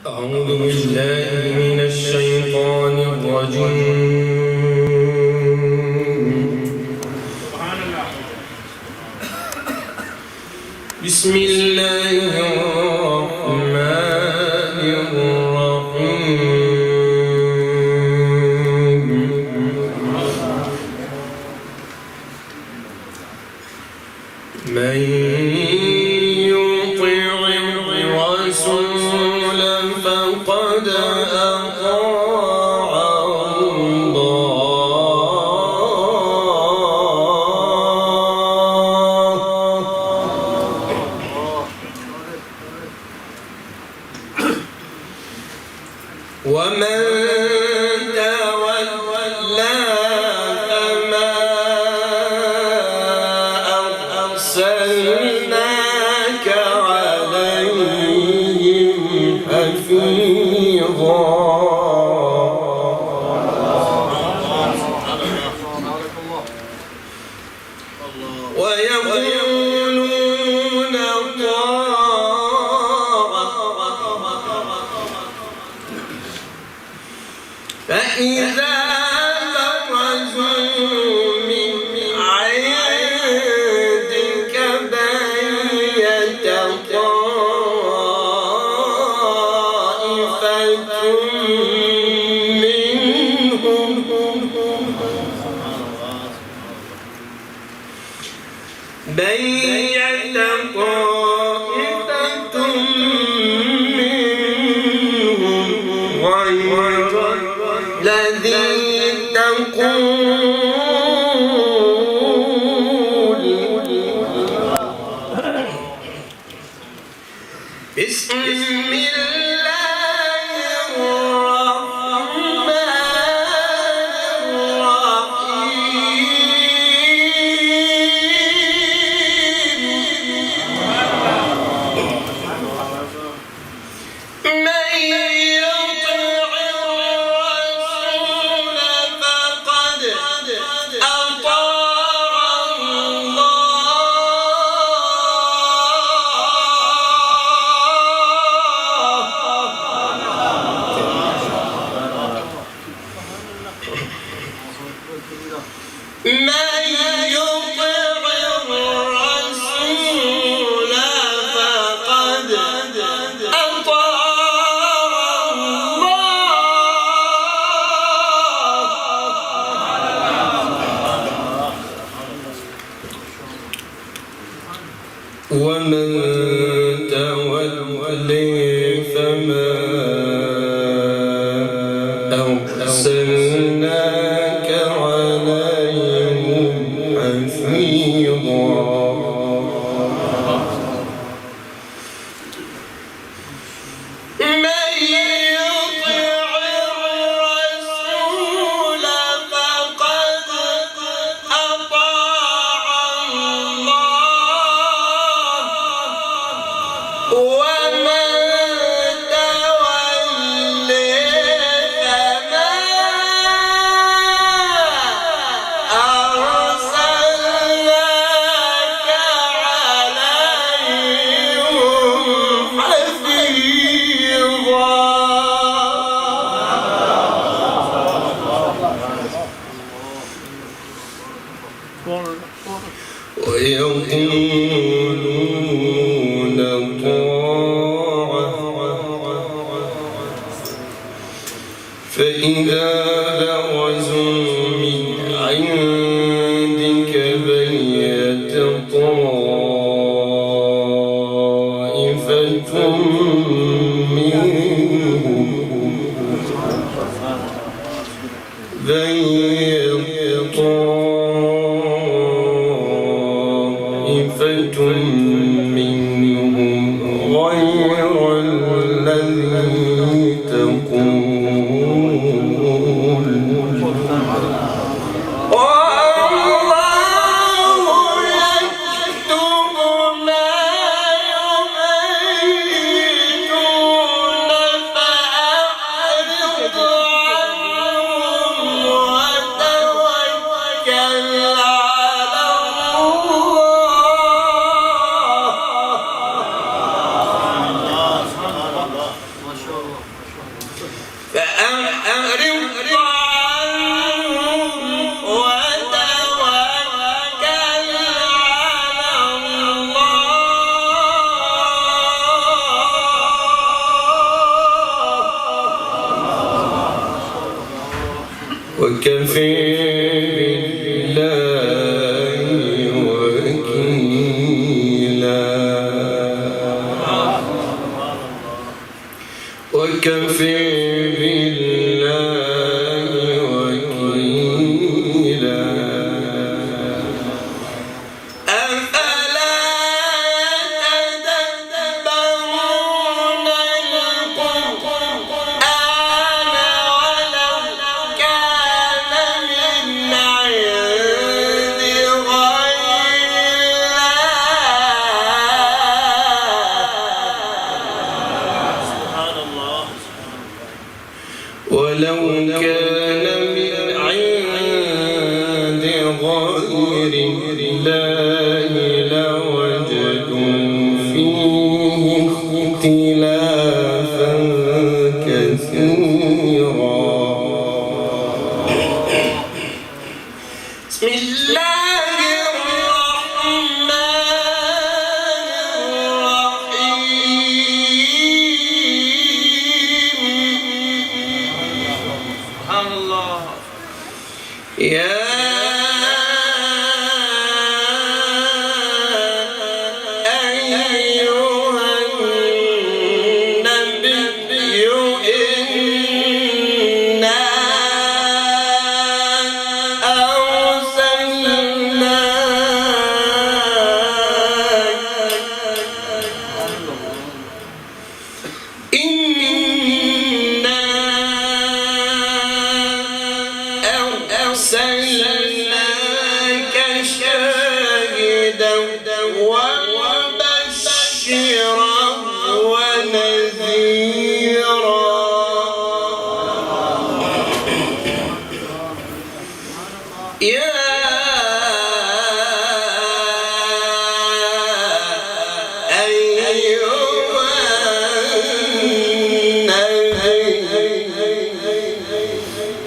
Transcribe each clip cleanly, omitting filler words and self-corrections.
أعوذ بالله من الشيطان الرجيم. بسم الله الرحمن الرحيم. من يطع الرسول فقد أطاع الله ومن تولى فما أرسلناك عليهم حفيظا. ويقولون فإذا برزوا من عندك بيت طائفة منهم غير الذي تقول. بسم الله الرحمن الرحيم. من يطع الرسول فقد أطاع من يطع الرسول فقد أطاع الله ومن تولي فما أرسلناك عليهم حفيظا. من يطع الرسول فقد أطاع الله ومن تولي فما أرسلناك عليهم حفيظا. ويقولون طاعة فإذا برزوا من عندك بيت طائفة منهم غير الذي تقول. والله يكتب ما يبيتون فأعرض عنهم وتوكل على الله. وكفى بالله وكيلا وكفى بالله وكيلا أفلا تدبرون القرآن ولو كان من عند غير الله ولو كان من عند غير الله لوجدوا فيه اختلافا كثيرا بسم الله الرحمن الرحيم سبحان الله يا أيها النبي إنا أرسلناك شاهدا ومبشرا ونذيرا يا أيها النبي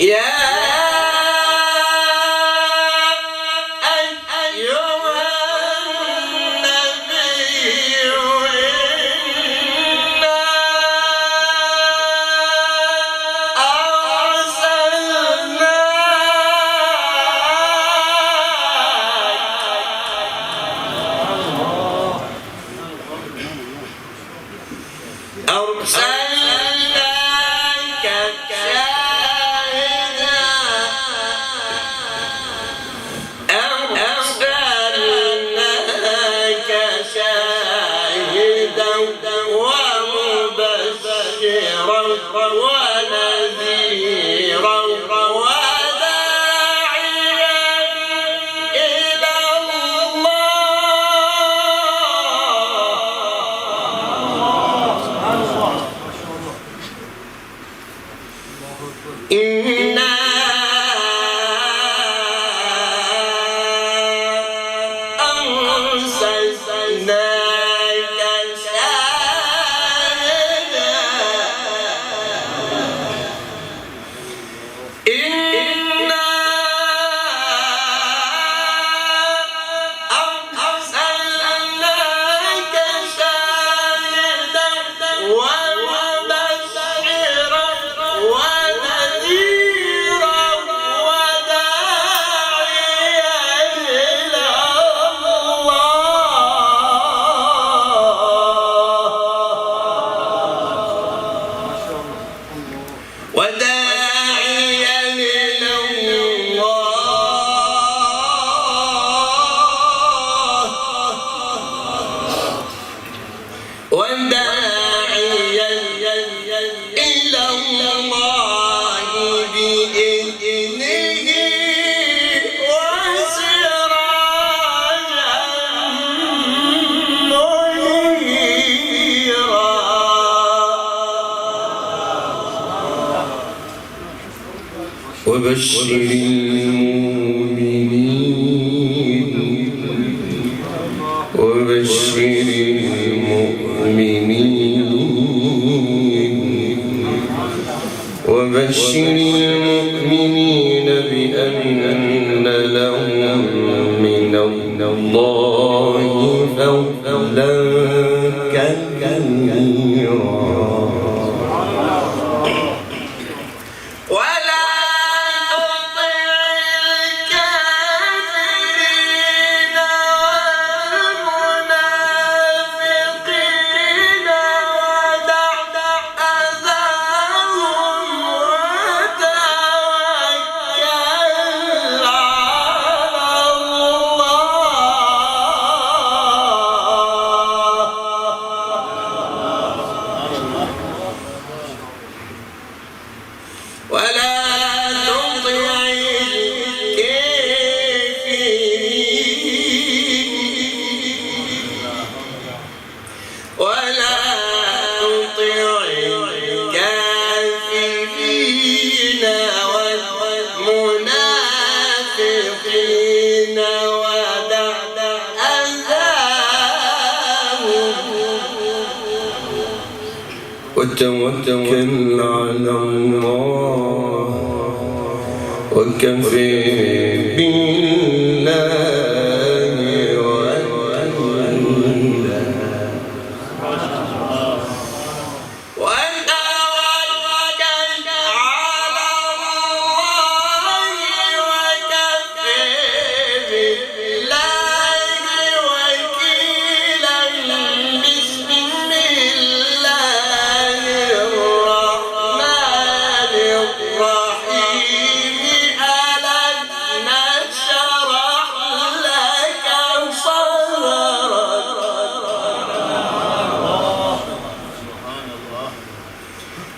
يا أرسلناك شاهدا ومبشرا ونذيرا وداعيا إلى الله إنا أرسلناك شاهدا إنا أرسلناك شاهدا ومبشرا ونذيرا وداعيا إلى الله وداعيا إلى الله وداعيا إلى الله بإذنه وسراجا منيرا وبشر المؤمنين وبشر المؤمنين وبشر المؤمنين بأن لهم من الله فضلا كبيرا ولا وتوكل على الله وكفى بالله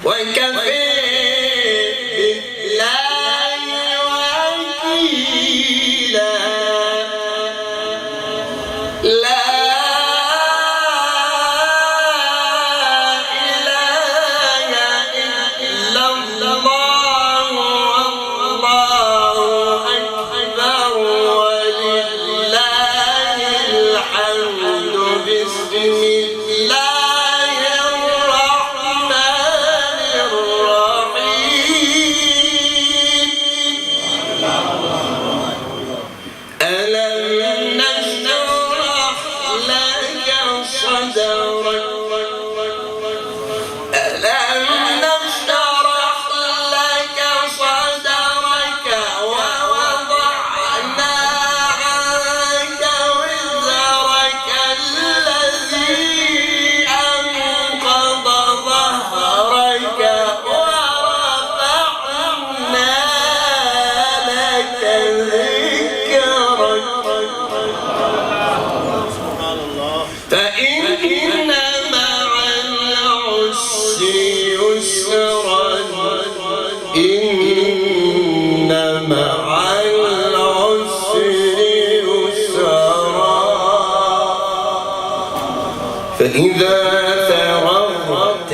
وكيلا فإذا فرغت